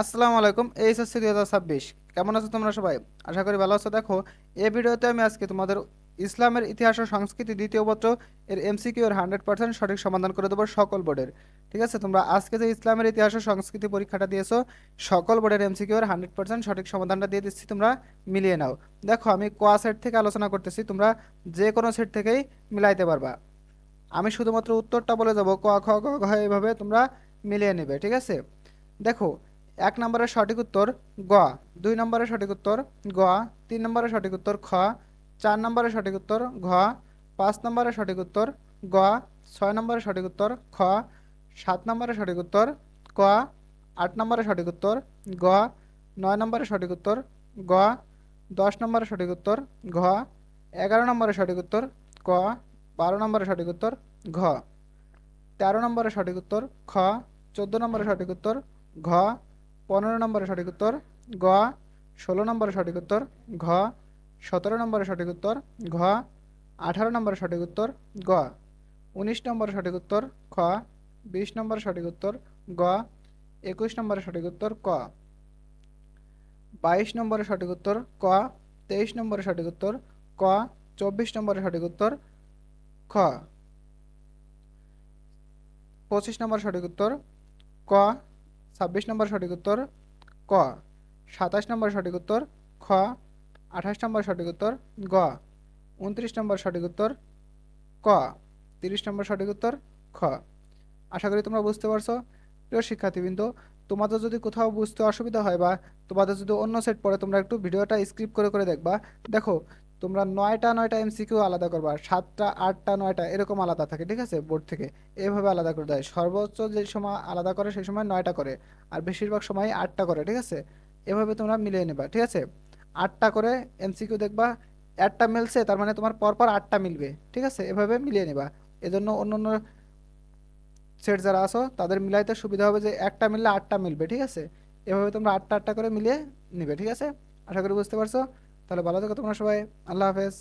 আসসালামু আলাইকুম। এইচএসসি 2026 কেমন আছো তোমরা সবাই? আশা করি ভালো আছো। দেখো, এই ভিডিওতে আমি আজকে তোমাদের ইসলামের ইতিহাস ও সংস্কৃতি দ্বিতীয় পত্র এর এমসিকিউ এর 100% সঠিক সমাধান করে দেবো সকল বোর্ডের। ঠিক আছে, তোমরা আজকে যে ইসলামের ইতিহাস ও সংস্কৃতি পরীক্ষাটা দিয়েছো সকল বোর্ডের এমসিকিউ এর 100% সঠিক সমাধানটা দিয়ে দিচ্ছি, তোমরা মিলিয়ে নাও। দেখো, আমি ক সেট থেকে আলোচনা করতেছি, তোমরা যে কোনো সেট থেকেই মিলাইতে পারবা। আমি শুধুমাত্র উত্তরটা বলে যাবো, ক খ গ ঘ এইভাবে তোমরা মিলিয়ে নেবে। ঠিক আছে, দেখো, 1 নম্বরের সঠিক উত্তর গ, 2 নম্বরের সঠিক উত্তর গ, 3 নম্বরের সঠিক উত্তর খ, 4 নম্বরের সঠিক উত্তর ঘ, 5 নম্বরের সঠিক উত্তর গ, 6 নম্বরের সঠিক উত্তর খ, 7 নম্বরের সঠিক উত্তর ক, 8 নম্বরের সঠিক উত্তর গ, 9 নম্বরের সঠিক উত্তর গ, 10 নম্বরের সঠিক উত্তর ঘ, 11 নম্বরের সঠিক উত্তর ক, 12 নম্বরের সঠিক উত্তর ঘ, 13 নম্বরের সঠিক উত্তর খ, 14 নম্বরের সঠিক উত্তর ঘ, 15 নম্বরের সঠিক উত্তর গ, 16 নম্বরের সঠিক উত্তর ঘ, 17 নম্বরের সঠিক উত্তর ঘ, 18 নম্বরের সঠিক উত্তর গ, 19 নম্বরের সঠিক উত্তর খ, 20 নম্বরের সঠিক উত্তর গ, 21 নম্বরের সঠিক উত্তর ক, 22 নম্বরের সঠিক উত্তর ক, 23 নম্বরের সঠিক উত্তর ক, 24 নম্বরের সঠিক উত্তর খ, 25 নম্বর সঠিক উত্তর ক, 26 নম্বর সঠিক উত্তর ক, 27 নম্বর সঠিক উত্তর খ, 28 নম্বর সঠিক উত্তর গ, 29 নম্বর সঠিক উত্তর ক, 30 নম্বর সঠিক উত্তর খ। আশা করি তোমরা বুঝতে পারছো। প্রিয় শিক্ষার্থীবৃন্দ, তোমাদের যদি কোথাও বুঝতে অসুবিধা হয় বা তোমাদের যদি অন্য সেট পড়ে, তোমরা একটু ভিডিওটা স্কিপ করে করে দেখবা। দেখো, তোমরা নয়টা নয়টা এমসিকিউ আলাদা করবা, 7টা 8টা 9টা এরকম আলাদা থাকে। ঠিক আছে, বোর্ড থেকে এভাবে আলাদা করে দেয়। সর্বোচ্চ যে সময় আলাদা করে সেই সময় 9টা করে, আর বেশিরভাগ সময় 8টা করে। ঠিক আছে, এভাবে তোমরা মিলিয়ে নেবা। ঠিক আছে, 8টা করে এমসিকিউ দেখবা, একটা মিলছে তার মানে তোমার পরপর 8টা মিলবে। ঠিক আছে, এভাবে মিলিয়ে নেবা। এজন্য অন্য অন্য সেট যারা আছো তাদের মিলাইতে সুবিধা হবে যে একটা মিললে 8টা মিলবে। ঠিক আছে, এভাবে তোমরা 8টা 8টা করে মিলিয়ে নিবে। ঠিক আছে, আশা করি বুঝতে পারছো। তাহলে ভালো থেকো তোমরা সবাই। আল্লাহ হাফেজ।